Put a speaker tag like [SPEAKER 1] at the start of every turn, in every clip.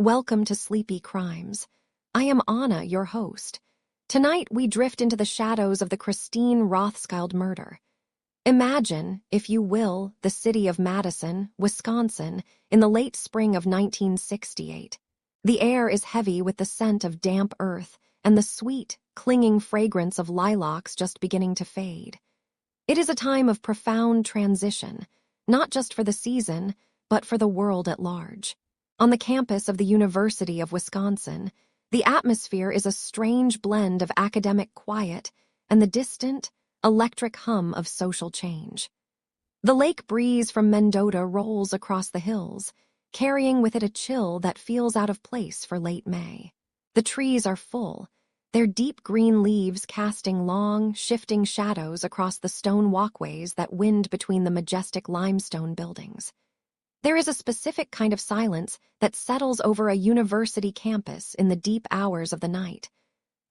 [SPEAKER 1] Welcome to Sleepy Crimes. I am Anna, your host. Tonight we drift into the shadows of the Christine Rothschild murder. Imagine, if you will, the city of Madison, Wisconsin, in the late spring of 1968. The air is heavy with the scent of damp earth and the sweet, clinging fragrance of lilacs just beginning to fade. It is a time of profound transition, not just for the season, but for the world at large. On the campus of the University of Wisconsin, the atmosphere is a strange blend of academic quiet and the distant, electric hum of social change. The lake breeze from Mendota rolls across the hills, carrying with it a chill that feels out of place for late May. The trees are full, their deep green leaves casting long, shifting shadows across the stone walkways that wind between the majestic limestone buildings. There is a specific kind of silence that settles over a university campus in the deep hours of the night,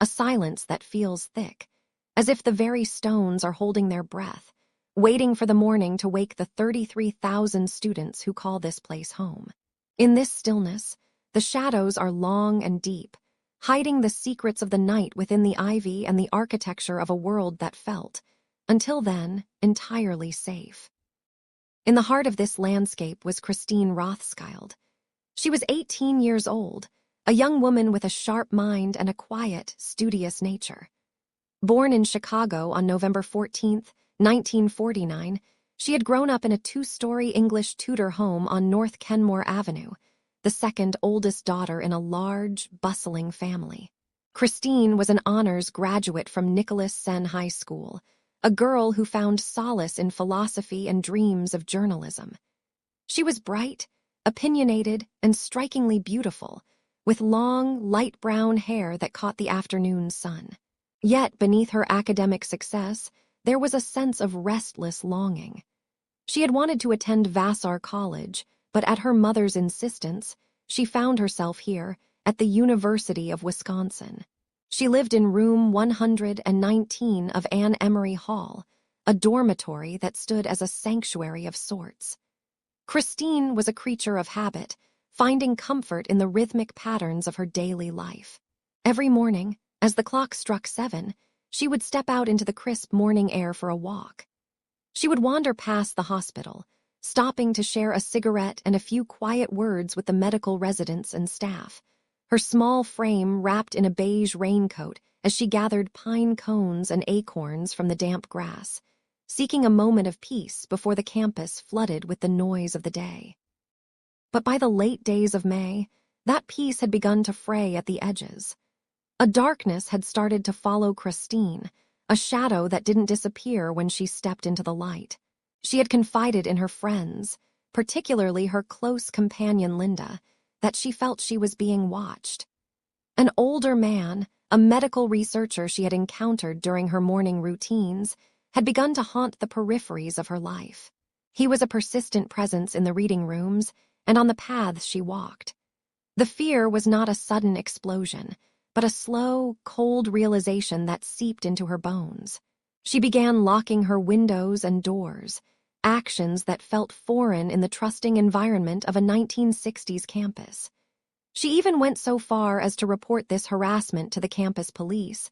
[SPEAKER 1] a silence that feels thick, as if the very stones are holding their breath, waiting for the morning to wake the 33,000 students who call this place home. In this stillness, the shadows are long and deep, hiding the secrets of the night within the ivy and the architecture of a world that felt, until then, entirely safe. In the heart of this landscape was Christine Rothschild. She was 18 years old, a young woman with a sharp mind and a quiet, studious nature. Born in Chicago on November 14, 1949, she had grown up in a two-story English Tudor home on North Kenmore Avenue, the second oldest daughter in a large, bustling family. Christine was an honors graduate from Nicholas Senn High School, a girl who found solace in philosophy and dreams of journalism. She was bright, opinionated, and strikingly beautiful, with long, light brown hair that caught the afternoon sun. Yet, beneath her academic success, there was a sense of restless longing. She had wanted to attend Vassar College, but at her mother's insistence, she found herself here at the University of Wisconsin. She lived in room 119 of Anne Emery Hall, a dormitory that stood as a sanctuary of sorts. Christine was a creature of habit, finding comfort in the rhythmic patterns of her daily life. Every morning, as the clock struck 7, she would step out into the crisp morning air for a walk. She would wander past the hospital, stopping to share a cigarette and a few quiet words with the medical residents and staff, her small frame wrapped in a beige raincoat as she gathered pine cones and acorns from the damp grass, seeking a moment of peace before the campus flooded with the noise of the day. But by the late days of May, that peace had begun to fray at the edges. A darkness had started to follow Christine, a shadow that didn't disappear when she stepped into the light. She had confided in her friends, particularly her close companion Linda, that she felt she was being watched. An older man, a medical researcher she had encountered during her morning routines, had begun to haunt the peripheries of her life. He was a persistent presence in the reading rooms and on the paths she walked. The fear was not a sudden explosion, but a slow, cold realization that seeped into her bones. She began locking her windows and doors, actions that felt foreign in the trusting environment of a 1960s campus. She even went so far as to report this harassment to the campus police,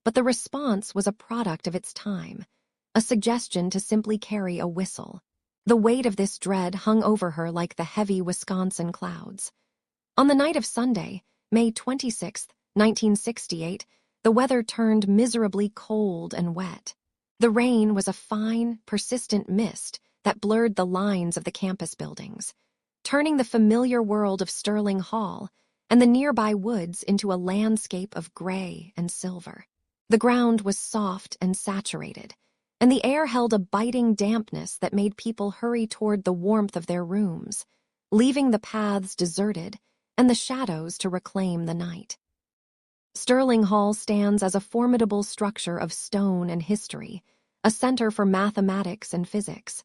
[SPEAKER 1] but the response was a product of its time, a suggestion to simply carry a whistle. The weight of this dread hung over her like the heavy Wisconsin clouds. On the night of Sunday, May 26, 1968, the weather turned miserably cold and wet. The rain was a fine, persistent mist that blurred the lines of the campus buildings, turning the familiar world of Sterling Hall and the nearby woods into a landscape of gray and silver. The ground was soft and saturated, and the air held a biting dampness that made people hurry toward the warmth of their rooms, leaving the paths deserted and the shadows to reclaim the night. Sterling Hall stands as a formidable structure of stone and history, a center for mathematics and physics.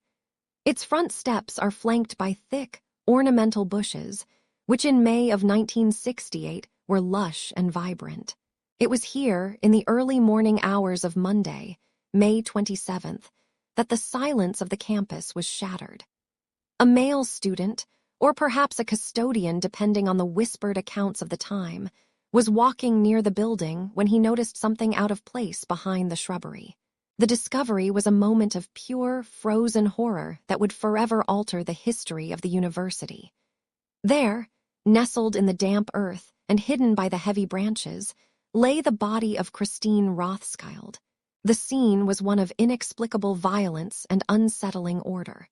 [SPEAKER 1] Its front steps are flanked by thick, ornamental bushes, which in May of 1968 were lush and vibrant. It was here, in the early morning hours of Monday, May 27th, that the silence of the campus was shattered. A male student, or perhaps a custodian depending on the whispered accounts of the time, was walking near the building when he noticed something out of place behind the shrubbery. The discovery was a moment of pure, frozen horror that would forever alter the history of the university. There, nestled in the damp earth and hidden by the heavy branches, lay the body of Christine Rothschild. The scene was one of inexplicable violence and unsettling order.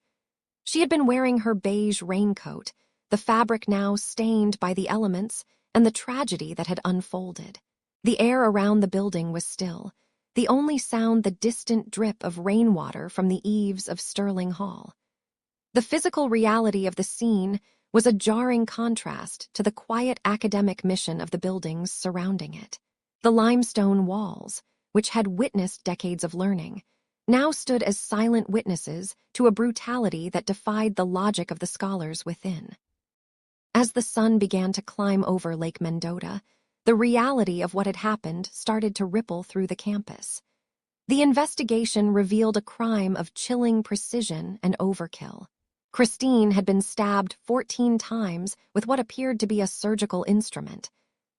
[SPEAKER 1] She had been wearing her beige raincoat, the fabric now stained by the elements and the tragedy that had unfolded. The air around the building was still, the only sound the distant drip of rainwater from the eaves of Sterling Hall. The physical reality of the scene was a jarring contrast to the quiet academic mission of the buildings surrounding it. The limestone walls, which had witnessed decades of learning, now stood as silent witnesses to a brutality that defied the logic of the scholars within. As the sun began to climb over Lake Mendota, the reality of what had happened started to ripple through the campus. The investigation revealed a crime of chilling precision and overkill. Christine had been stabbed 14 times with what appeared to be a surgical instrument,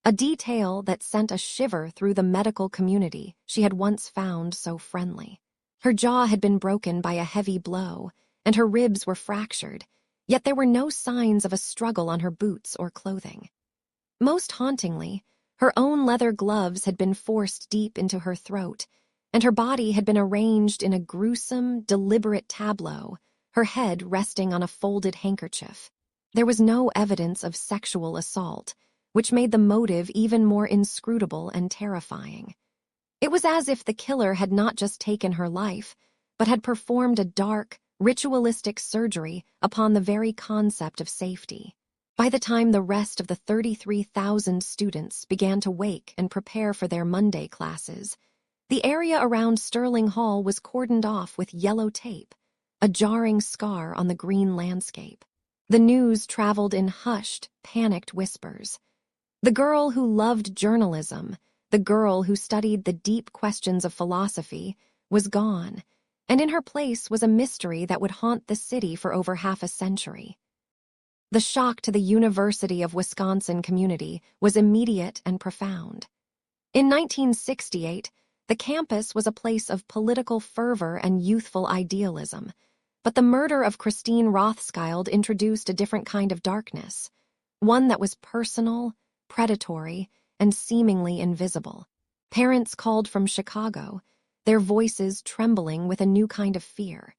[SPEAKER 1] a detail that sent a shiver through the medical community she had once found so friendly. Her jaw had been broken by a heavy blow, and her ribs were fractured, yet there were no signs of a struggle on her boots or clothing. Most hauntingly, her own leather gloves had been forced deep into her throat, and her body had been arranged in a gruesome, deliberate tableau, her head resting on a folded handkerchief. There was no evidence of sexual assault, which made the motive even more inscrutable and terrifying. It was as if the killer had not just taken her life, but had performed a dark, ritualistic surgery upon the very concept of safety. By the time the rest of the 33,000 students began to wake and prepare for their Monday classes, the area around Sterling Hall was cordoned off with yellow tape, a jarring scar on the green landscape. The news traveled in hushed, panicked whispers. The girl who loved journalism, the girl who studied the deep questions of philosophy, was gone, and in her place was a mystery that would haunt the city for over half a century. The shock to the University of Wisconsin community was immediate and profound. In 1968, the campus was a place of political fervor and youthful idealism, but the murder of Christine Rothschild introduced a different kind of darkness, one that was personal, predatory, and seemingly invisible. Parents called from Chicago, their voices trembling with a new kind of fear.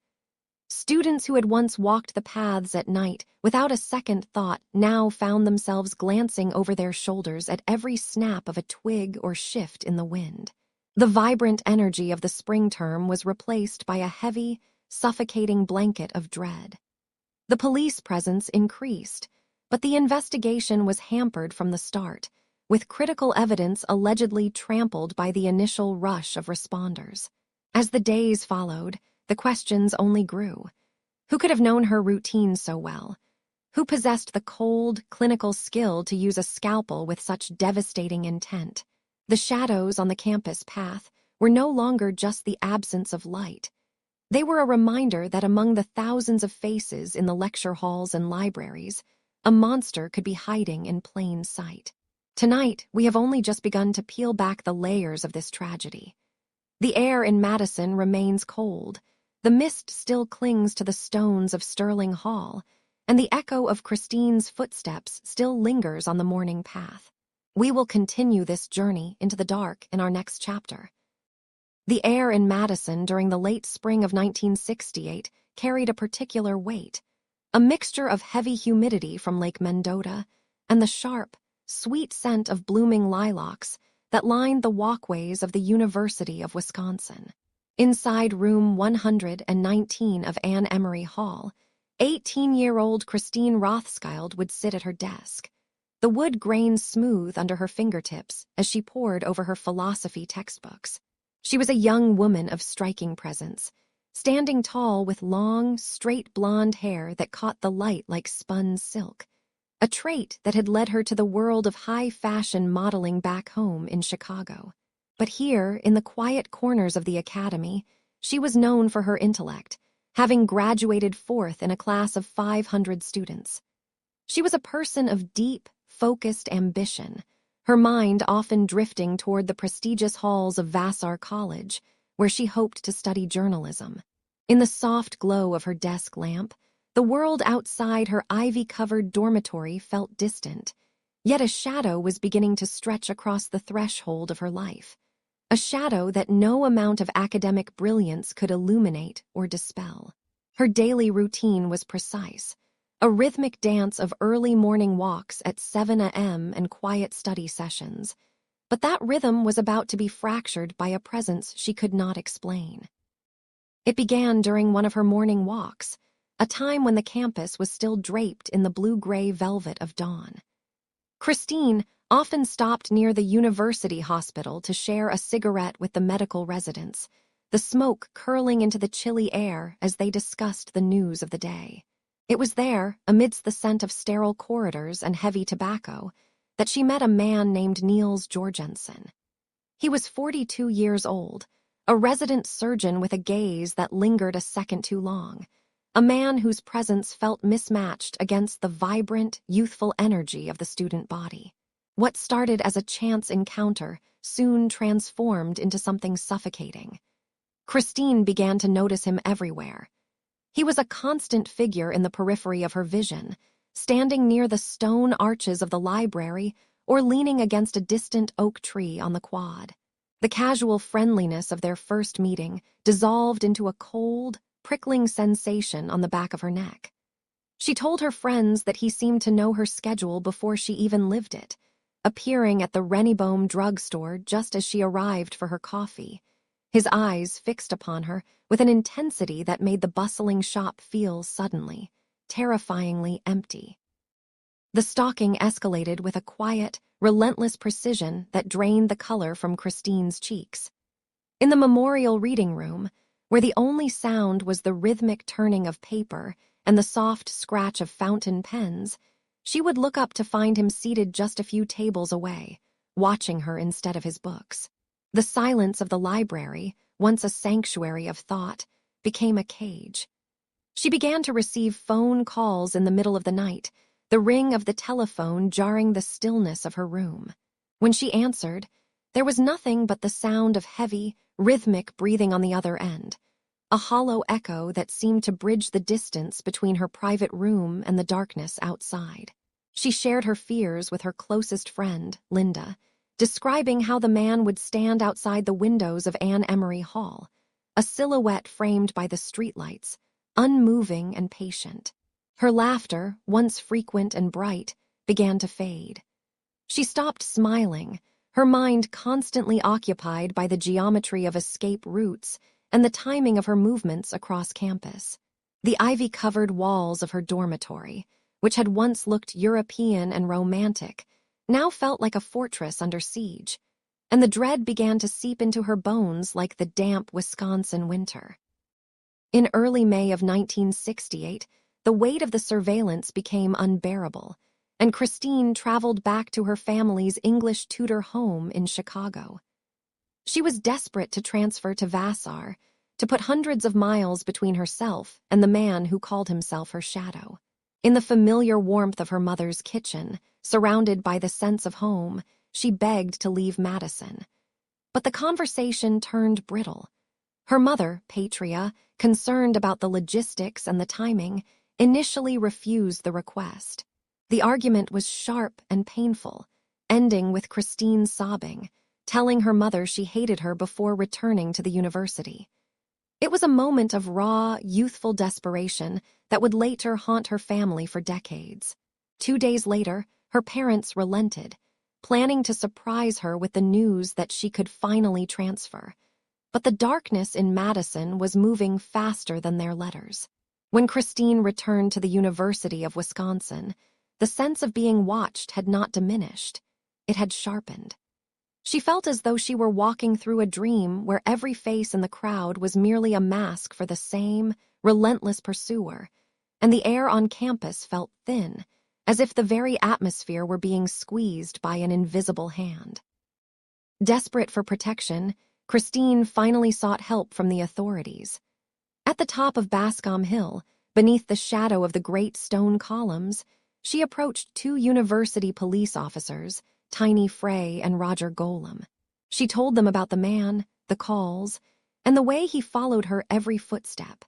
[SPEAKER 1] Students who had once walked the paths at night without a second thought now found themselves glancing over their shoulders at every snap of a twig or shift in the wind. The vibrant energy of the spring term was replaced by a heavy, suffocating blanket of dread. The police presence increased, but the investigation was hampered from the start, with critical evidence allegedly trampled by the initial rush of responders. As the days followed, the questions only grew. Who could have known her routine so well? Who possessed the cold, clinical skill to use a scalpel with such devastating intent? The shadows on the campus path were no longer just the absence of light. They were a reminder that among the thousands of faces in the lecture halls and libraries, a monster could be hiding in plain sight. Tonight, we have only just begun to peel back the layers of this tragedy. The air in Madison remains cold, the mist still clings to the stones of Sterling Hall, and the echo of Christine's footsteps still lingers on the morning path. We will continue this journey into the dark in our next chapter. The air in Madison during the late spring of 1968 carried a particular weight, a mixture of heavy humidity from Lake Mendota and the sharp, sweet scent of blooming lilacs that lined the walkways of the University of Wisconsin. Inside room 119 of Anne Emery Hall, 18-year-old Christine Rothschild would sit at her desk, the wood grain smooth under her fingertips as she pored over her philosophy textbooks. She was a young woman of striking presence, standing tall with long, straight blonde hair that caught the light like spun silk, a trait that had led her to the world of high-fashion modeling back home in Chicago. But here, in the quiet corners of the academy, she was known for her intellect, having graduated fourth in a class of 500 students. She was a person of deep, focused ambition, her mind often drifting toward the prestigious halls of Vassar College, where she hoped to study journalism. In the soft glow of her desk lamp, the world outside her ivy-covered dormitory felt distant, yet a shadow was beginning to stretch across the threshold of her life, a shadow that no amount of academic brilliance could illuminate or dispel. Her daily routine was precise, a rhythmic dance of early morning walks at 7 a.m. and quiet study sessions, but that rhythm was about to be fractured by a presence she could not explain. It began during one of her morning walks, a time when the campus was still draped in the blue-gray velvet of dawn. Christine often stopped near the university hospital to share a cigarette with the medical residents, the smoke curling into the chilly air as they discussed the news of the day. It was there, amidst the scent of sterile corridors and heavy tobacco, that she met a man named Niels Jorgensen. He was 42 years old, a resident surgeon with a gaze that lingered a second too long, a man whose presence felt mismatched against the vibrant, youthful energy of the student body. What started as a chance encounter soon transformed into something suffocating. Christine began to notice him everywhere. He was a constant figure in the periphery of her vision, standing near the stone arches of the library or leaning against a distant oak tree on the quad. The casual friendliness of their first meeting dissolved into a cold, prickling sensation on the back of her neck. She told her friends that he seemed to know her schedule before she even lived it, appearing at the Rennebaum drugstore just as she arrived for her coffee, his eyes fixed upon her with an intensity that made the bustling shop feel suddenly, terrifyingly empty. The stalking escalated with a quiet, relentless precision that drained the color from Christine's cheeks. In the memorial reading room, where the only sound was the rhythmic turning of paper and the soft scratch of fountain pens, she would look up to find him seated just a few tables away, watching her instead of his books. The silence of the library, once a sanctuary of thought, became a cage. She began to receive phone calls in the middle of the night, the ring of the telephone jarring the stillness of her room. When she answered, there was nothing but the sound of heavy, rhythmic breathing on the other end, a hollow echo that seemed to bridge the distance between her private room and the darkness outside. She shared her fears with her closest friend, Linda, describing how the man would stand outside the windows of Anne Emery Hall, a silhouette framed by the streetlights, unmoving and patient. Her laughter, once frequent and bright, began to fade. She stopped smiling, her mind constantly occupied by the geometry of escape routes and the timing of her movements across campus. The ivy-covered walls of her dormitory, which had once looked European and romantic, now felt like a fortress under siege, and the dread began to seep into her bones like the damp Wisconsin winter. In early May of 1968, the weight of the surveillance became unbearable, and Christine traveled back to her family's English tutor home in Chicago. She was desperate to transfer to Vassar, to put hundreds of miles between herself and the man who called himself her shadow. In the familiar warmth of her mother's kitchen, surrounded by the sense of home, she begged to leave Madison. But the conversation turned brittle. Her mother, Patria, concerned about the logistics and the timing, initially refused the request. The argument was sharp and painful, ending with Christine sobbing, telling her mother she hated her before returning to the university. It was a moment of raw, youthful desperation that would later haunt her family for decades. 2 days later, her parents relented, planning to surprise her with the news that she could finally transfer. But the darkness in Madison was moving faster than their letters. When Christine returned to the University of Wisconsin, the sense of being watched had not diminished. It had sharpened. She felt as though she were walking through a dream where every face in the crowd was merely a mask for the same, relentless pursuer, and the air on campus felt thin, as if the very atmosphere were being squeezed by an invisible hand. Desperate for protection, Christine finally sought help from the authorities. At the top of Bascom Hill, beneath the shadow of the great stone columns, She approached two university police officers, Tiny Frey and Roger Golem. She told them about the man, the calls, and the way he followed her every footstep.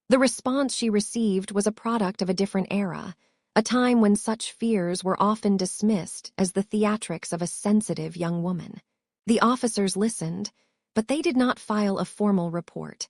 [SPEAKER 1] The response she received was a product of a different era, a time when such fears were often dismissed as the theatrics of a sensitive young woman. The officers listened, but they did not file a formal report.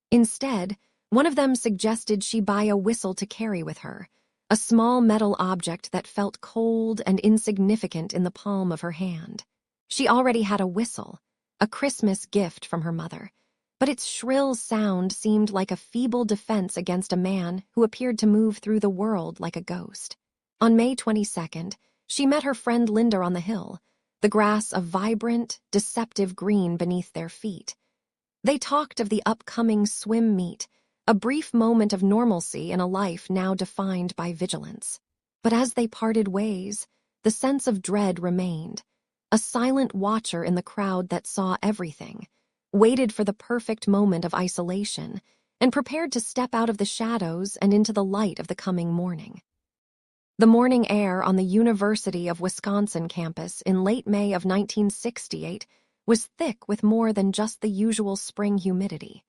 [SPEAKER 1] Instead, one of them suggested she buy a whistle to carry with her, a small metal object that felt cold and insignificant in the palm of her hand. She already had a whistle, a Christmas gift from her mother, but its shrill sound seemed like a feeble defense against a man who appeared to move through the world like a ghost. On May 22nd, she met her friend Linda on the hill, the grass a vibrant, deceptive green beneath their feet. They talked of the upcoming swim meet, a brief moment of normalcy in a life now defined by vigilance. But as they parted ways, the sense of dread remained, a silent watcher in the crowd that saw everything, waited for the perfect moment of isolation, and prepared to step out of the shadows and into the light of the coming morning. The morning air on the University of Wisconsin campus in late May of 1968 was thick with more than just the usual spring humidity.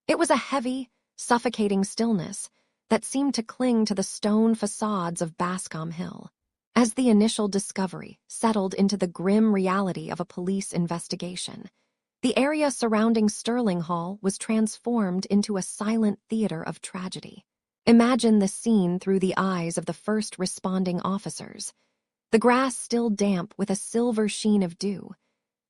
[SPEAKER 1] It was a heavy, suffocating stillness that seemed to cling to the stone facades of Bascom Hill. As the initial discovery settled into the grim reality of a police investigation, the area surrounding Sterling Hall was transformed into a silent theater of tragedy. Imagine the scene through the eyes of the first responding officers. The grass still damp with a silver sheen of dew.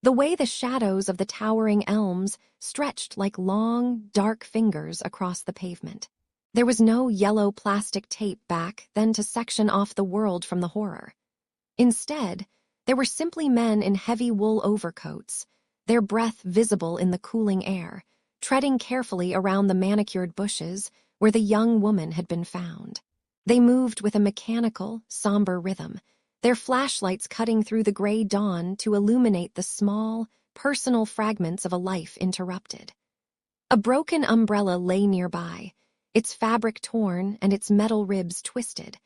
[SPEAKER 1] The way the shadows of the towering elms stretched like long, dark fingers across the pavement. There was no yellow plastic tape back then to section off the world from the horror. Instead, there were simply men in heavy wool overcoats, their breath visible in the cooling air, treading carefully around the manicured bushes where the young woman had been found. They moved with a mechanical, somber rhythm, their flashlights cutting through the gray dawn to illuminate the small, personal fragments of a life interrupted. A broken umbrella lay nearby, its fabric torn and its metal ribs twisted,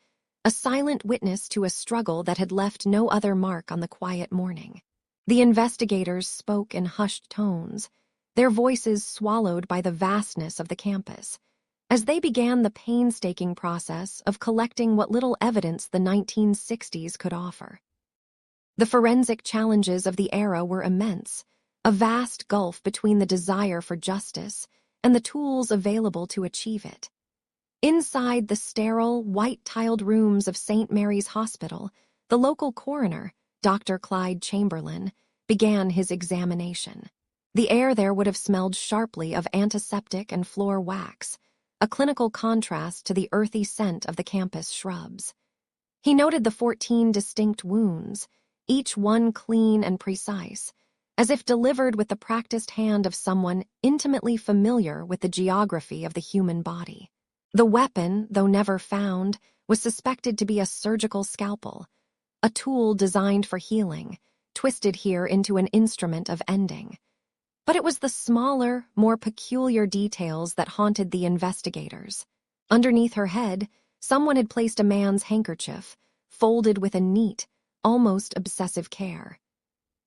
[SPEAKER 1] a silent witness to a struggle that had left no other mark on the quiet morning. The investigators spoke in hushed tones, their voices swallowed by the vastness of the campus, as they began the painstaking process of collecting what little evidence the 1960s could offer. The forensic challenges of the era were immense, a vast gulf between the desire for justice and the tools available to achieve it. Inside the sterile, white-tiled rooms of St. Mary's Hospital, the local coroner, Dr. Clyde Chamberlain, began his examination. The air there would have smelled sharply of antiseptic and floor wax, a clinical contrast to the earthy scent of the campus shrubs. He noted the 14 distinct wounds, each one clean and precise, as if delivered with the practiced hand of someone intimately familiar with the geography of the human body. The weapon, though never found, was suspected to be a surgical scalpel, a tool designed for healing, twisted here into an instrument of ending. But it was the smaller, more peculiar details that haunted the investigators. Underneath her head, someone had placed a man's handkerchief, folded with a neat, almost obsessive care.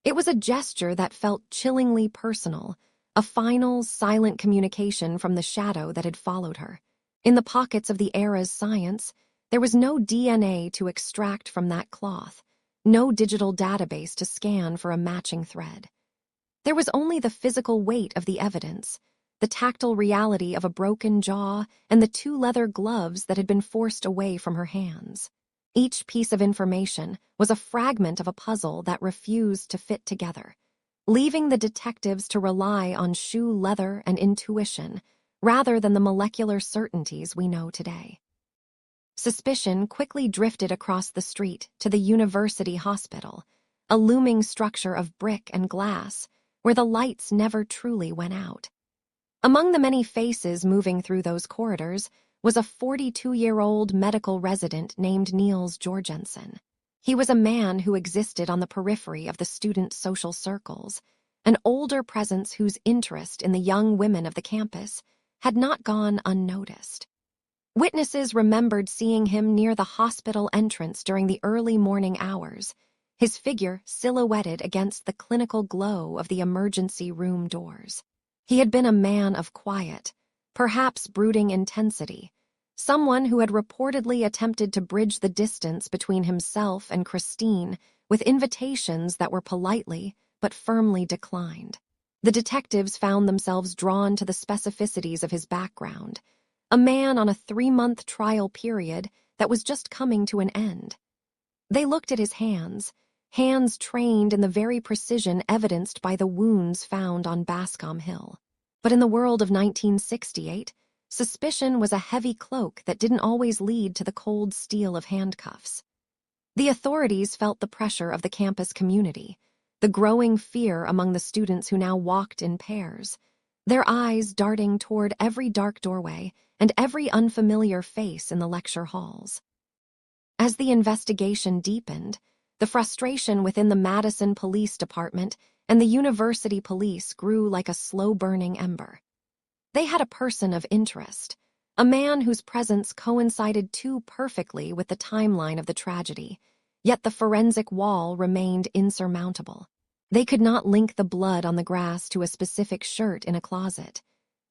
[SPEAKER 1] It was a gesture that felt chillingly personal, a final, silent communication from the shadow that had followed her. In the pockets of the era's science, there was no DNA to extract from that cloth, no digital database to scan for a matching thread. There was only the physical weight of the evidence, the tactile reality of a broken jaw and the 2 leather gloves that had been forced away from her hands. Each piece of information was a fragment of a puzzle that refused to fit together, leaving the detectives to rely on shoe leather and intuition rather than the molecular certainties we know today. Suspicion quickly drifted across the street to the University Hospital, a looming structure of brick and glass where the lights never truly went out. Among the many faces moving through those corridors was a 42-year-old medical resident named Niels Jorgensen. He was a man who existed on the periphery of the student social circles, an older presence whose interest in the young women of the campus had not gone unnoticed. Witnesses remembered seeing him near the hospital entrance during the early morning hours, his figure silhouetted against the clinical glow of the emergency room doors. He had been a man of quiet, perhaps brooding intensity, someone who had reportedly attempted to bridge the distance between himself and Christine with invitations that were politely but firmly declined. The detectives found themselves drawn to the specificities of his background, a man on a 3-month trial period that was just coming to an end. They looked at his hands trained in the very precision evidenced by the wounds found on Bascom Hill. But in the world of 1968, suspicion was a heavy cloak that didn't always lead to the cold steel of handcuffs. The authorities felt the pressure of the campus community, the growing fear among the students who now walked in pairs, their eyes darting toward every dark doorway and every unfamiliar face in the lecture halls. As the investigation deepened, the frustration within the Madison Police Department and the university police grew like a slow-burning ember. They had a person of interest, a man whose presence coincided too perfectly with the timeline of the tragedy, yet the forensic wall remained insurmountable. They could not link the blood on the grass to a specific shirt in a closet.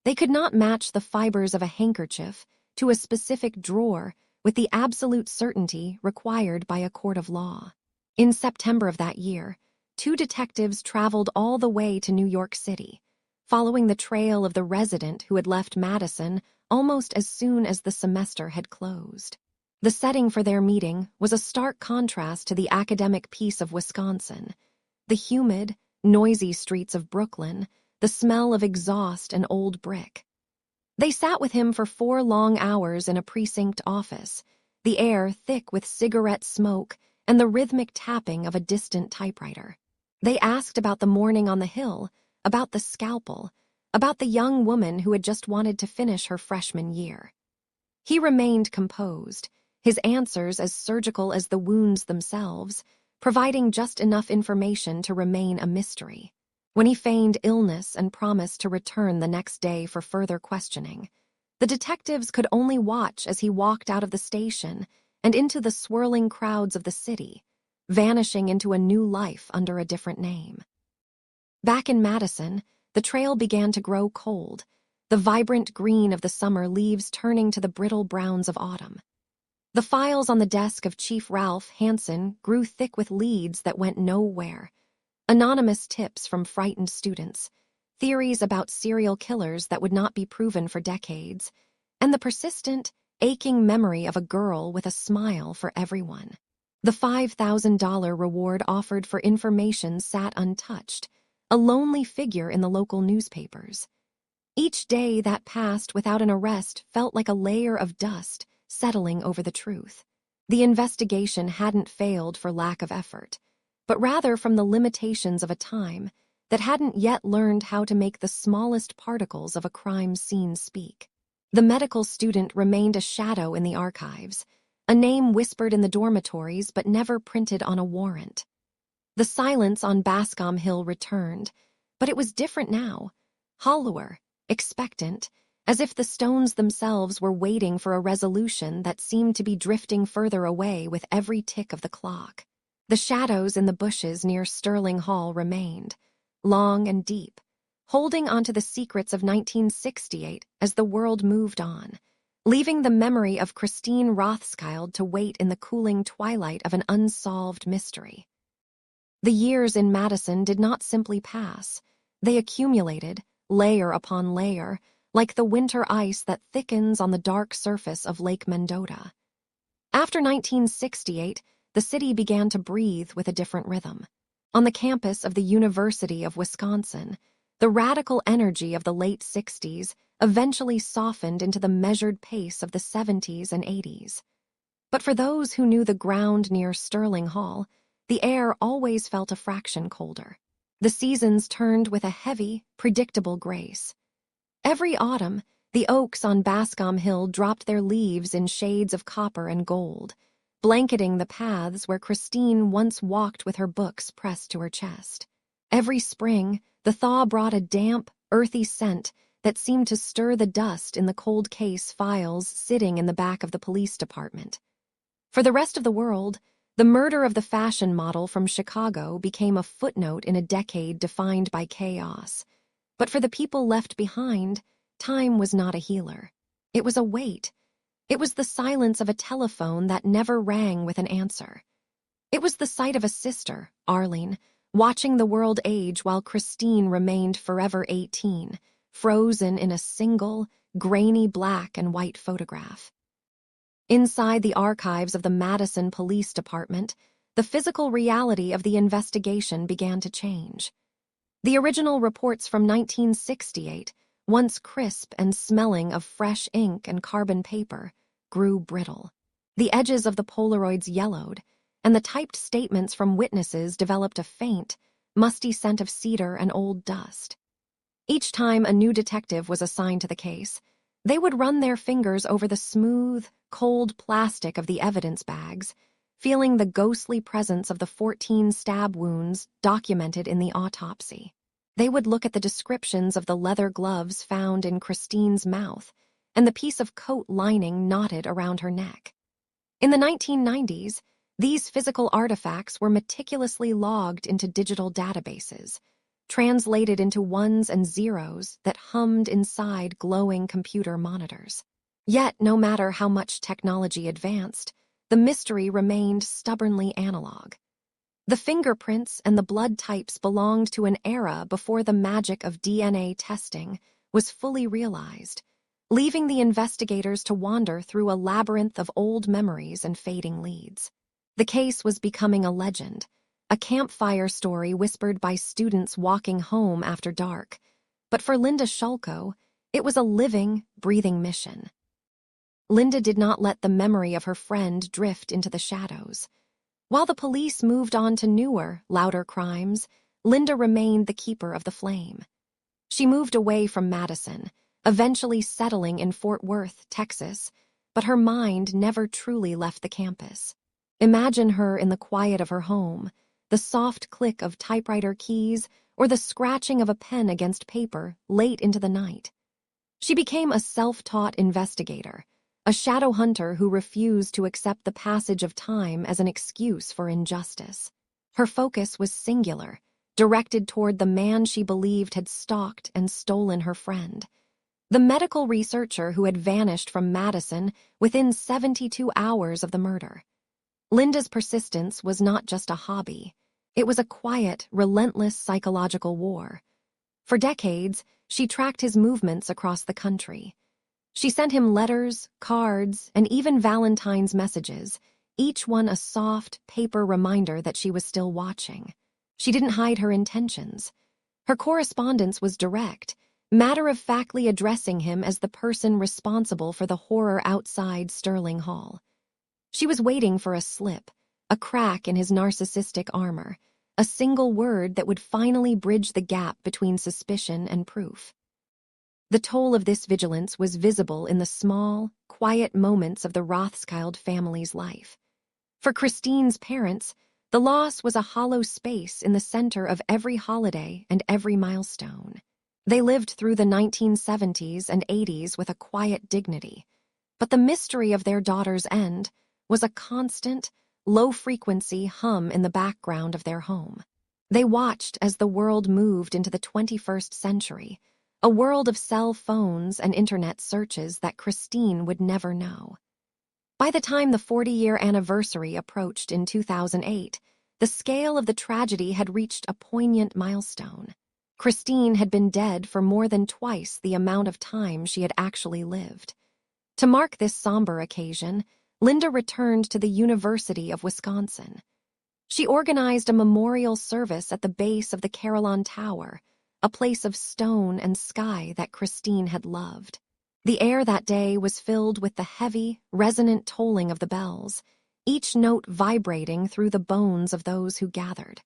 [SPEAKER 1] They could not match the fibers of a handkerchief to a specific drawer with the absolute certainty required by a court of law. In September of that year, 2 detectives traveled all the way to New York City, following the trail of the resident who had left Madison almost as soon as the semester had closed. The setting for their meeting was a stark contrast to the academic peace of Wisconsin, the humid, noisy streets of Brooklyn, the smell of exhaust and old brick. They sat with him for 4 long hours in a precinct office, the air thick with cigarette smoke and the rhythmic tapping of a distant typewriter. They asked about the morning on the Hill, about the scalpel, about the young woman who had just wanted to finish her freshman year. He remained composed, his answers as surgical as the wounds themselves, providing just enough information to remain a mystery. When he feigned illness and promised to return the next day for further questioning, the detectives could only watch as he walked out of the station and into the swirling crowds of the city, vanishing into a new life under a different name. Back in Madison, the trail began to grow cold, the vibrant green of the summer leaves turning to the brittle browns of autumn. The files on the desk of Chief Ralph Hansen grew thick with leads that went nowhere. Anonymous tips from frightened students, theories about serial killers that would not be proven for decades, and the persistent, aching memory of a girl with a smile for everyone. The $5,000 reward offered for information sat untouched, a lonely figure in the local newspapers. Each day that passed without an arrest felt like a layer of dust settling over the truth. The investigation hadn't failed for lack of effort, but rather from the limitations of a time that hadn't yet learned how to make the smallest particles of a crime scene speak. The medical student remained a shadow in the archives, a name whispered in the dormitories but never printed on a warrant. The silence on Bascom Hill returned, but it was different now, hollower, expectant, as if the stones themselves were waiting for a resolution that seemed to be drifting further away with every tick of the clock. The shadows in the bushes near Sterling Hall remained, long and deep, holding onto the secrets of 1968 as the world moved on, leaving the memory of Christine Rothschild to wait in the cooling twilight of an unsolved mystery. The years in Madison did not simply pass. They accumulated, layer upon layer, like the winter ice that thickens on the dark surface of Lake Mendota. After 1968, the city began to breathe with a different rhythm. On the campus of the University of Wisconsin, the radical energy of the late 60s eventually softened into the measured pace of the 70s and 80s. But for those who knew the ground near Sterling Hall, the air always felt a fraction colder. The seasons turned with a heavy, predictable grace. Every autumn, the oaks on Bascom Hill dropped their leaves in shades of copper and gold, blanketing the paths where Christine once walked with her books pressed to her chest. Every spring, the thaw brought a damp, earthy scent that seemed to stir the dust in the cold case files sitting in the back of the police department. For the rest of the world, the murder of the fashion model from Chicago became a footnote in a decade defined by chaos. But for the people left behind, time was not a healer. It was a weight. It was the silence of a telephone that never rang with an answer. It was the sight of a sister, Arlene, watching the world age while Christine remained forever 18, frozen in a single, grainy black and white photograph. Inside the archives of the Madison Police Department, the physical reality of the investigation began to change. The original reports from 1968, once crisp and smelling of fresh ink and carbon paper, grew brittle. The edges of the Polaroids yellowed, and the typed statements from witnesses developed a faint, musty scent of cedar and old dust. Each time a new detective was assigned to the case, they would run their fingers over the smooth, cold plastic of the evidence bags, feeling the ghostly presence of the 14 stab wounds documented in the autopsy. They would look at the descriptions of the leather gloves found in Christine's mouth and the piece of coat lining knotted around her neck. In the 1990s, these physical artifacts were meticulously logged into digital databases, translated into ones and zeros that hummed inside glowing computer monitors. Yet, no matter how much technology advanced, the mystery remained stubbornly analog. The fingerprints and the blood types belonged to an era before the magic of DNA testing was fully realized, leaving the investigators to wander through a labyrinth of old memories and fading leads. The case was becoming a legend, a campfire story whispered by students walking home after dark. But for Linda Shulko, it was a living, breathing mission. Linda did not let the memory of her friend drift into the shadows. While the police moved on to newer, louder crimes, Linda remained the keeper of the flame. She moved away from Madison, eventually settling in Fort Worth, Texas, but her mind never truly left the campus. Imagine her in the quiet of her home, the soft click of typewriter keys or the scratching of a pen against paper late into the night. She became a self-taught investigator, a shadow hunter who refused to accept the passage of time as an excuse for injustice. Her focus was singular, directed toward the man she believed had stalked and stolen her friend. The medical researcher who had vanished from Madison within 72 hours of the murder. Linda's persistence was not just a hobby. It was a quiet, relentless psychological war. For decades, she tracked his movements across the country. She sent him letters, cards, and even Valentine's messages, each one a soft, paper reminder that she was still watching. She didn't hide her intentions. Her correspondence was direct, matter-of-factly addressing him as the person responsible for the horror outside Sterling Hall. She was waiting for a slip, a crack in his narcissistic armor, a single word that would finally bridge the gap between suspicion and proof. The toll of this vigilance was visible in the small, quiet moments of the Rothschild family's life. For Christine's parents, the loss was a hollow space in the center of every holiday and every milestone. They lived through the 1970s and 80s with a quiet dignity, but the mystery of their daughter's end was a constant, low-frequency hum in the background of their home. They watched as the world moved into the 21st century, a world of cell phones and internet searches that Christine would never know. By the time the 40-year anniversary approached in 2008, the scale of the tragedy had reached a poignant milestone. Christine had been dead for more than twice the amount of time she had actually lived. To mark this somber occasion, Linda returned to the University of Wisconsin. She organized a memorial service at the base of the Carillon Tower, a place of stone and sky that Christine had loved. The air that day was filled with the heavy, resonant tolling of the bells, each note vibrating through the bones of those who gathered.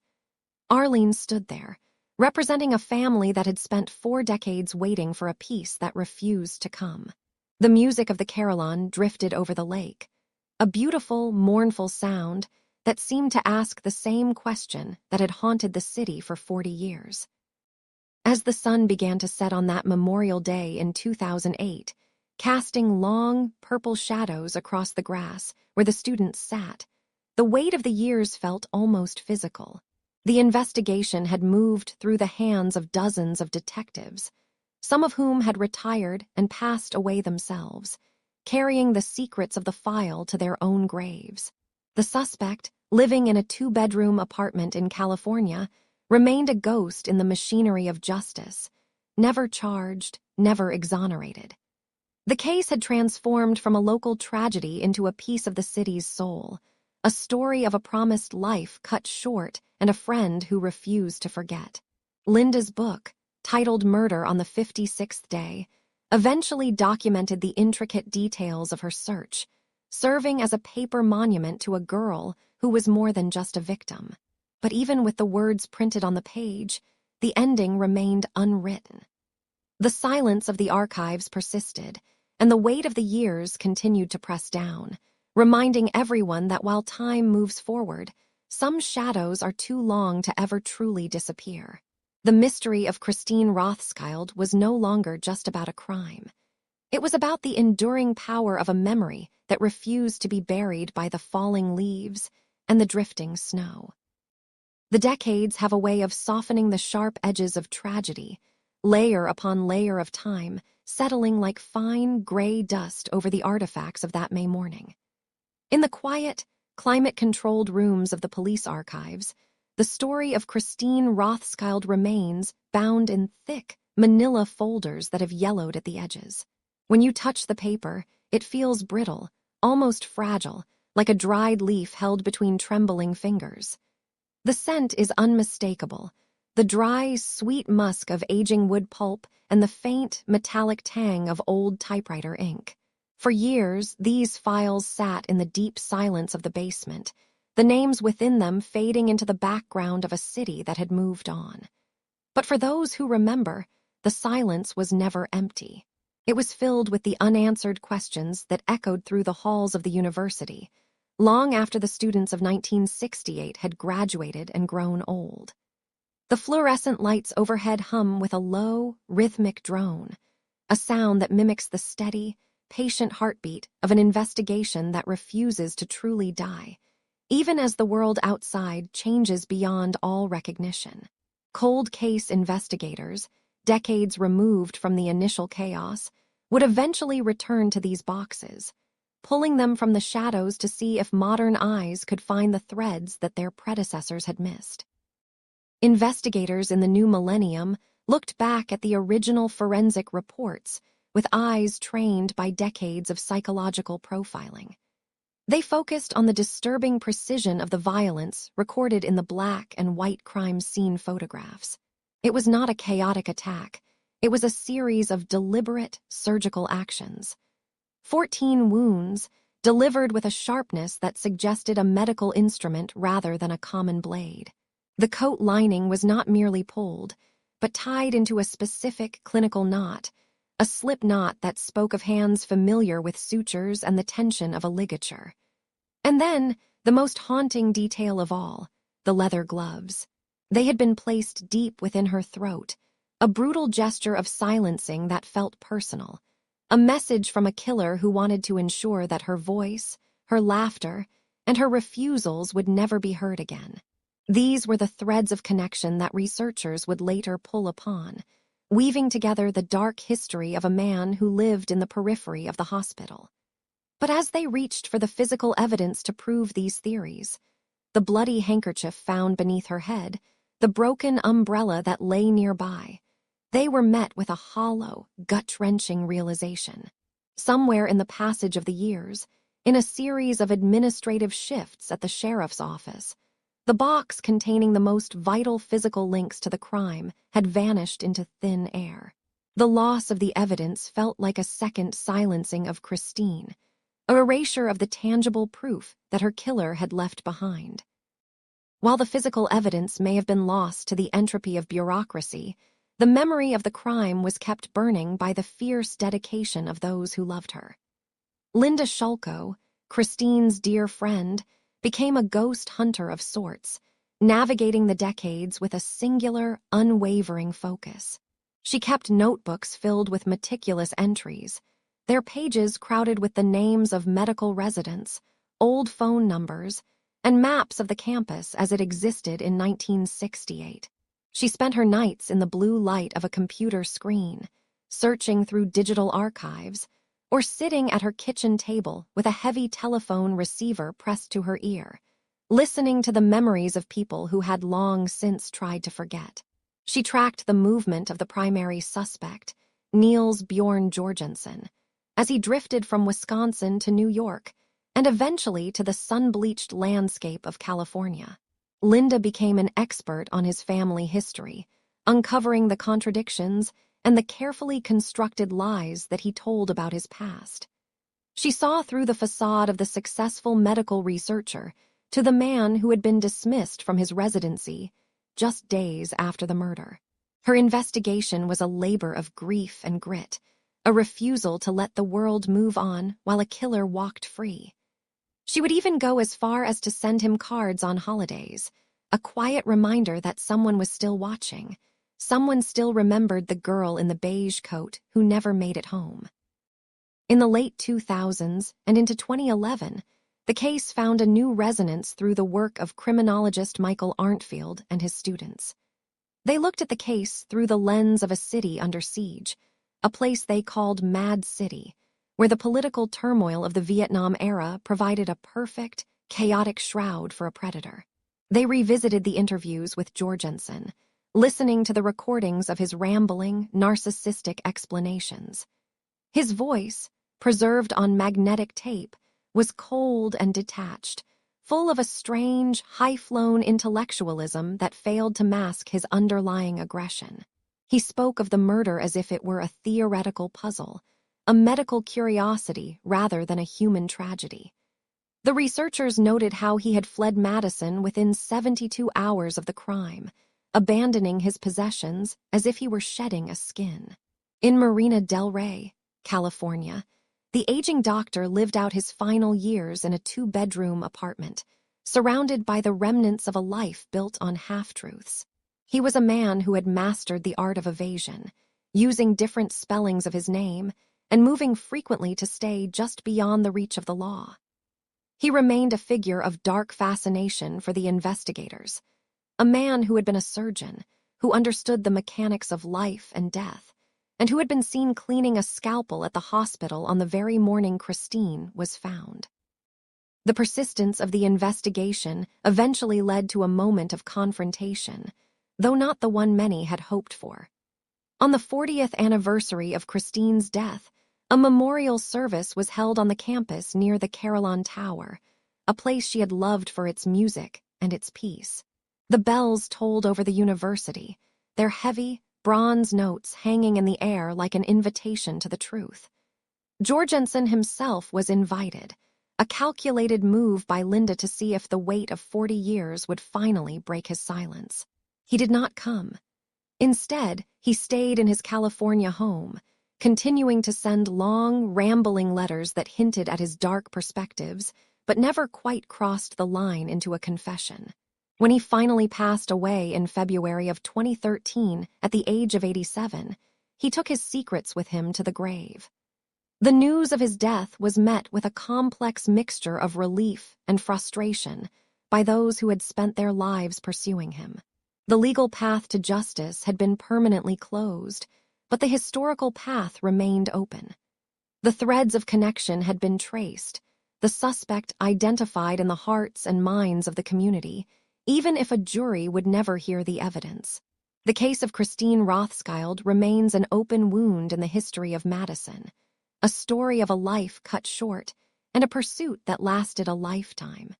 [SPEAKER 1] Arlene stood there, representing a family that had spent 4 decades waiting for a peace that refused to come. The music of the Carillon drifted over the lake, a beautiful, mournful sound that seemed to ask the same question that had haunted the city for 40 years. As the sun began to set on that Memorial Day in 2008, casting long, purple shadows across the grass where the students sat, the weight of the years felt almost physical. The investigation had moved through the hands of dozens of detectives, some of whom had retired and passed away themselves, carrying the secrets of the file to their own graves. The suspect, living in a 2-bedroom apartment in California, remained a ghost in the machinery of justice, never charged, never exonerated. The case had transformed from a local tragedy into a piece of the city's soul, a story of a promised life cut short and a friend who refused to forget. Linda's book, titled Murder on the 56th Day, eventually documented the intricate details of her search, serving as a paper monument to a girl who was more than just a victim. But even with the words printed on the page, the ending remained unwritten. The silence of the archives persisted, and the weight of the years continued to press down, reminding everyone that while time moves forward, some shadows are too long to ever truly disappear. The mystery of Christine Rothschild was no longer just about a crime. It was about the enduring power of a memory that refused to be buried by the falling leaves and the drifting snow. The decades have a way of softening the sharp edges of tragedy, layer upon layer of time, settling like fine gray dust over the artifacts of that May morning. In the quiet, climate-controlled rooms of the police archives, the story of Christine Rothschild remains bound in thick, manila folders that have yellowed at the edges. When you touch the paper, it feels brittle, almost fragile, like a dried leaf held between trembling fingers. The scent is unmistakable, the dry, sweet musk of aging wood pulp and the faint, metallic tang of old typewriter ink. For years, these files sat in the deep silence of the basement, the names within them fading into the background of a city that had moved on. But for those who remember, the silence was never empty. It was filled with the unanswered questions that echoed through the halls of the university, long after the students of 1968 had graduated and grown old. The fluorescent lights overhead hum with a low, rhythmic drone, a sound that mimics the steady, patient heartbeat of an investigation that refuses to truly die, even as the world outside changes beyond all recognition. Cold case investigators, decades removed from the initial chaos, would eventually return to these boxes, pulling them from the shadows to see if modern eyes could find the threads that their predecessors had missed. Investigators in the new millennium looked back at the original forensic reports with eyes trained by decades of psychological profiling. They focused on the disturbing precision of the violence recorded in the black and white crime scene photographs. It was not a chaotic attack. It was a series of deliberate surgical actions. 14 wounds, delivered with a sharpness that suggested a medical instrument rather than a common blade. The coat lining was not merely pulled, but tied into a specific clinical knot, a slip knot that spoke of hands familiar with sutures and the tension of a ligature. And then, the most haunting detail of all, the leather gloves. They had been placed deep within her throat, a brutal gesture of silencing that felt personal, a message from a killer who wanted to ensure that her voice, her laughter, and her refusals would never be heard again. These were the threads of connection that researchers would later pull upon, weaving together the dark history of a man who lived in the periphery of the hospital. But as they reached for the physical evidence to prove these theories, the bloody handkerchief found beneath her head, the broken umbrella that lay nearby, they were met with a hollow, gut-wrenching realization. Somewhere in the passage of the years, in a series of administrative shifts at the sheriff's office, the box containing the most vital physical links to the crime had vanished into thin air. The loss of the evidence felt like a second silencing of Christine, an erasure of the tangible proof that her killer had left behind. While the physical evidence may have been lost to the entropy of bureaucracy, the memory of the crime was kept burning by the fierce dedication of those who loved her. Linda Shulko, Christine's dear friend, became a ghost hunter of sorts, navigating the decades with a singular, unwavering focus. She kept notebooks filled with meticulous entries, their pages crowded with the names of medical residents, old phone numbers, and maps of the campus as it existed in 1968. She spent her nights in the blue light of a computer screen, searching through digital archives, or sitting at her kitchen table with a heavy telephone receiver pressed to her ear, listening to the memories of people who had long since tried to forget. She tracked the movement of the primary suspect, Niels Bjorn Jorgensen, as he drifted from Wisconsin to New York, and eventually to the sun-bleached landscape of California. Linda became an expert on his family history, uncovering the contradictions and the carefully constructed lies that he told about his past. She saw through the facade of the successful medical researcher to the man who had been dismissed from his residency just days after the murder. Her investigation was a labor of grief and grit, a refusal to let the world move on while a killer walked free. She would even go as far as to send him cards on holidays, a quiet reminder that someone was still watching. Someone still remembered the girl in the beige coat who never made it home. In the late 2000s and into 2011, the case found a new resonance through the work of criminologist Michael Arntfield and his students. They looked at the case through the lens of a city under siege, a place they called Mad City, where the political turmoil of the Vietnam era provided a perfect, chaotic shroud for a predator. They revisited the interviews with Jorgensen, listening to the recordings of his rambling, narcissistic explanations. His voice, preserved on magnetic tape, was cold and detached, full of a strange, high-flown intellectualism that failed to mask his underlying aggression. He spoke of the murder as if it were a theoretical puzzle, a medical curiosity rather than a human tragedy. The researchers noted how he had fled Madison within 72 hours of the crime, abandoning his possessions as if he were shedding a skin. In Marina del Rey, California, the aging doctor lived out his final years in a 2-bedroom apartment, surrounded by the remnants of a life built on half-truths. He was a man who had mastered the art of evasion, using different spellings of his name and moving frequently to stay just beyond the reach of the law. He remained a figure of dark fascination for the investigators, a man who had been a surgeon, who understood the mechanics of life and death, and who had been seen cleaning a scalpel at the hospital on the very morning Christine was found. The persistence of the investigation eventually led to a moment of confrontation, though not the one many had hoped for. On the 40th anniversary of Christine's death, a memorial service was held on the campus near the Carillon Tower, a place she had loved for its music and its peace. The bells tolled over the university, their heavy, bronze notes hanging in the air like an invitation to the truth. Jorgensen himself was invited, a calculated move by Linda to see if the weight of 40 years would finally break his silence. He did not come. Instead, he stayed in his California home, continuing to send long, rambling letters that hinted at his dark perspectives, but never quite crossed the line into a confession. When he finally passed away in February of 2013 at the age of 87, he took his secrets with him to the grave. The news of his death was met with a complex mixture of relief and frustration by those who had spent their lives pursuing him. The legal path to justice had been permanently closed, but the historical path remained open. The threads of connection had been traced, the suspect identified in the hearts and minds of the community, even if a jury would never hear the evidence. The case of Christine Rothschild remains an open wound in the history of Madison, a story of a life cut short and a pursuit that lasted a lifetime.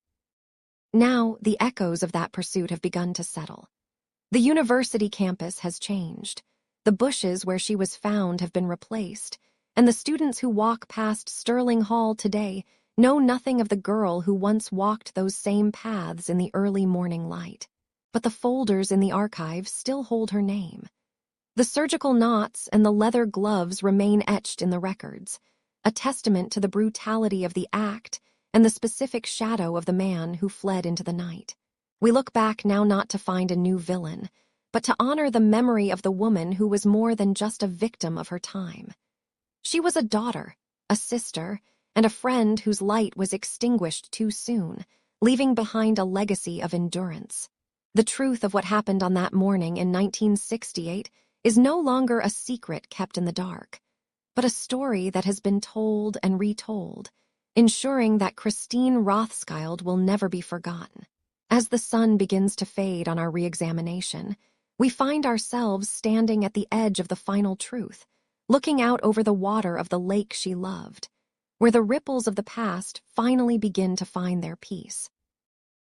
[SPEAKER 1] Now, the echoes of that pursuit have begun to settle. The university campus has changed. The bushes where she was found have been replaced, and the students who walk past Sterling Hall today know nothing of the girl who once walked those same paths in the early morning light. But the folders in the archives still hold her name. The surgical knots and the leather gloves remain etched in the records, a testament to the brutality of the act and the specific shadow of the man who fled into the night. We look back now not to find a new villain, but to honor the memory of the woman who was more than just a victim of her time. She was a daughter, a sister, and a friend whose light was extinguished too soon, leaving behind a legacy of endurance. The truth of what happened on that morning in 1968 is no longer a secret kept in the dark, but a story that has been told and retold, ensuring that Christine Rothschild will never be forgotten. As the sun begins to fade on our re-examination, we find ourselves standing at the edge of the final truth, looking out over the water of the lake she loved, where the ripples of the past finally begin to find their peace.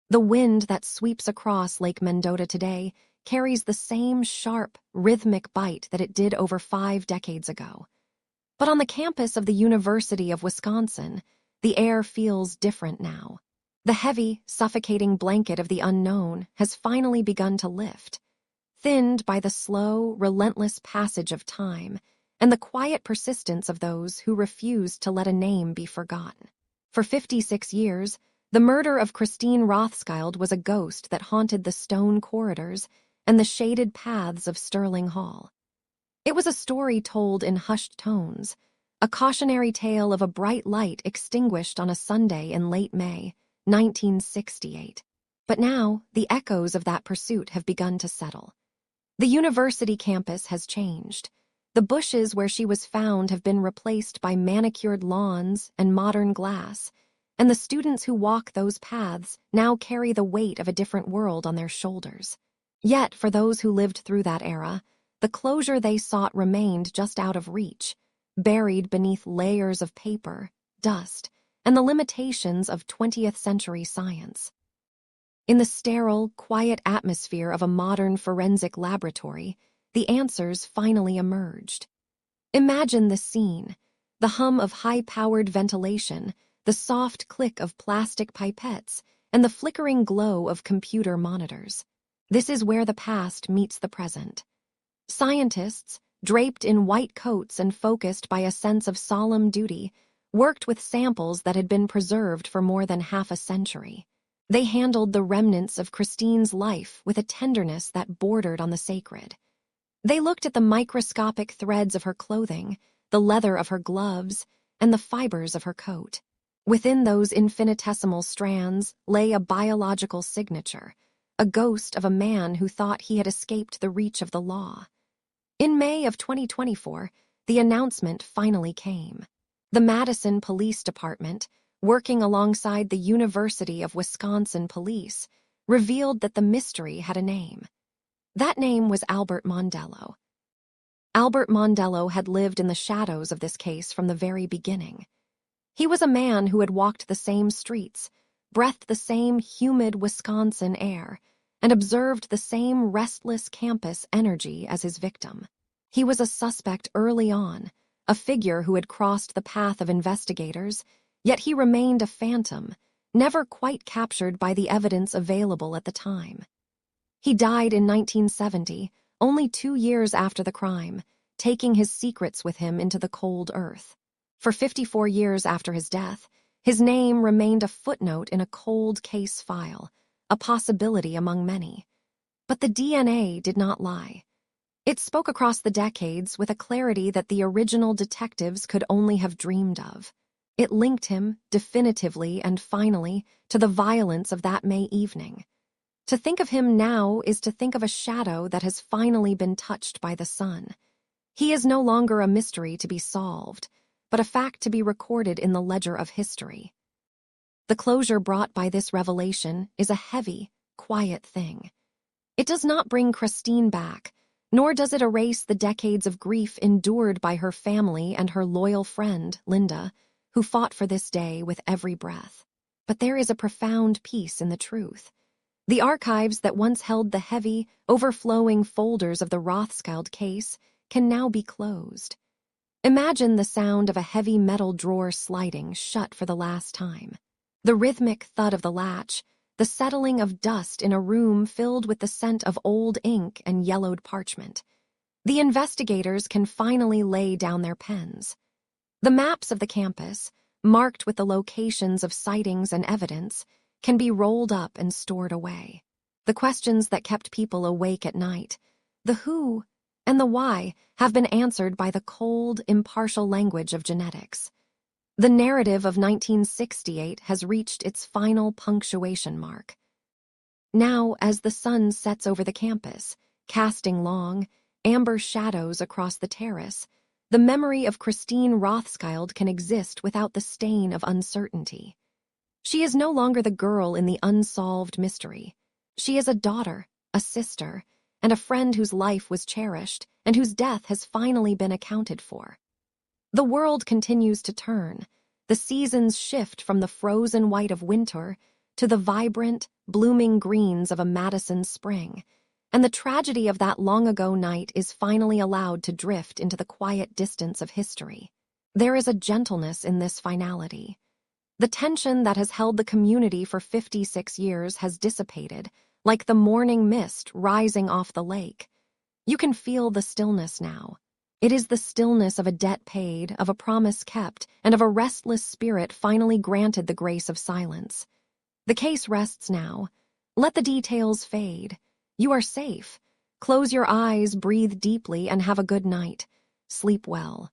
[SPEAKER 1] The wind that sweeps across Lake Mendota today carries the same sharp, rhythmic bite that it did over 5 decades ago. But on the campus of the University of Wisconsin, the air feels different now. The heavy, suffocating blanket of the unknown has finally begun to lift, thinned by the slow, relentless passage of time and the quiet persistence of those who refuse to let a name be forgotten. For 56 years, the murder of Christine Rothschild was a ghost that haunted the stone corridors and the shaded paths of Sterling Hall. It was a story told in hushed tones, a cautionary tale of a bright light extinguished on a Sunday in late May, 1968. But now, the echoes of that pursuit have begun to settle. The university campus has changed. The bushes where she was found have been replaced by manicured lawns and modern glass, and the students who walk those paths now carry the weight of a different world on their shoulders. Yet, for those who lived through that era, the closure they sought remained just out of reach, buried beneath layers of paper, dust, and the limitations of 20th century science. In the sterile, quiet atmosphere of a modern forensic laboratory, the answers finally emerged. Imagine the scene: the hum of high-powered ventilation, the soft click of plastic pipettes, and the flickering glow of computer monitors. This is where the past meets the present. Scientists, draped in white coats and focused by a sense of solemn duty, worked with samples that had been preserved for more than half a century. They handled the remnants of Christine's life with a tenderness that bordered on the sacred. They looked at the microscopic threads of her clothing, the leather of her gloves, and the fibers of her coat. Within those infinitesimal strands lay a biological signature, a ghost of a man who thought he had escaped the reach of the law. In May of 2024, the announcement finally came. The Madison Police Department, working alongside the University of Wisconsin Police, revealed that the mystery had a name. That name was Albert Mondello. Albert Mondello had lived in the shadows of this case from the very beginning. He was a man who had walked the same streets, breathed the same humid Wisconsin air, and observed the same restless campus energy as his victim. He was a suspect early on, a figure who had crossed the path of investigators, yet he remained a phantom, never quite captured by the evidence available at the time. He died in 1970, only 2 years after the crime, taking his secrets with him into the cold earth. For 54 years after his death, his name remained a footnote in a cold case file, a possibility among many. But the DNA did not lie. It spoke across the decades with a clarity that the original detectives could only have dreamed of. It linked him, definitively and finally, to the violence of that May evening. To think of him now is to think of a shadow that has finally been touched by the sun. He is no longer a mystery to be solved, but a fact to be recorded in the ledger of history. The closure brought by this revelation is a heavy, quiet thing. It does not bring Christine back, nor does it erase the decades of grief endured by her family and her loyal friend, Linda, who fought for this day with every breath. But there is a profound peace in the truth. The archives that once held the heavy, overflowing folders of the Rothschild case can now be closed. Imagine the sound of a heavy metal drawer sliding shut for the last time. The rhythmic thud of the latch, the settling of dust in a room filled with the scent of old ink and yellowed parchment. The investigators can finally lay down their pens. The maps of the campus, marked with the locations of sightings and evidence, can be rolled up and stored away. The questions that kept people awake at night, the who and the why, have been answered by the cold, impartial language of genetics. The narrative of 1968 has reached its final punctuation mark. Now, as the sun sets over the campus, casting long, amber shadows across the terrace, the memory of Christine Rothschild can exist without the stain of uncertainty. She is no longer the girl in the unsolved mystery. She is a daughter, a sister, and a friend whose life was cherished and whose death has finally been accounted for. The world continues to turn. The seasons shift from the frozen white of winter to the vibrant, blooming greens of a Madison spring, and the tragedy of that long-ago night is finally allowed to drift into the quiet distance of history. There is a gentleness in this finality. The tension that has held the community for 56 years has dissipated, like the morning mist rising off the lake. You can feel the stillness now. It is the stillness of a debt paid, of a promise kept, and of a restless spirit finally granted the grace of silence. The case rests now. Let the details fade. You are safe. Close your eyes, breathe deeply, and have a good night. Sleep well.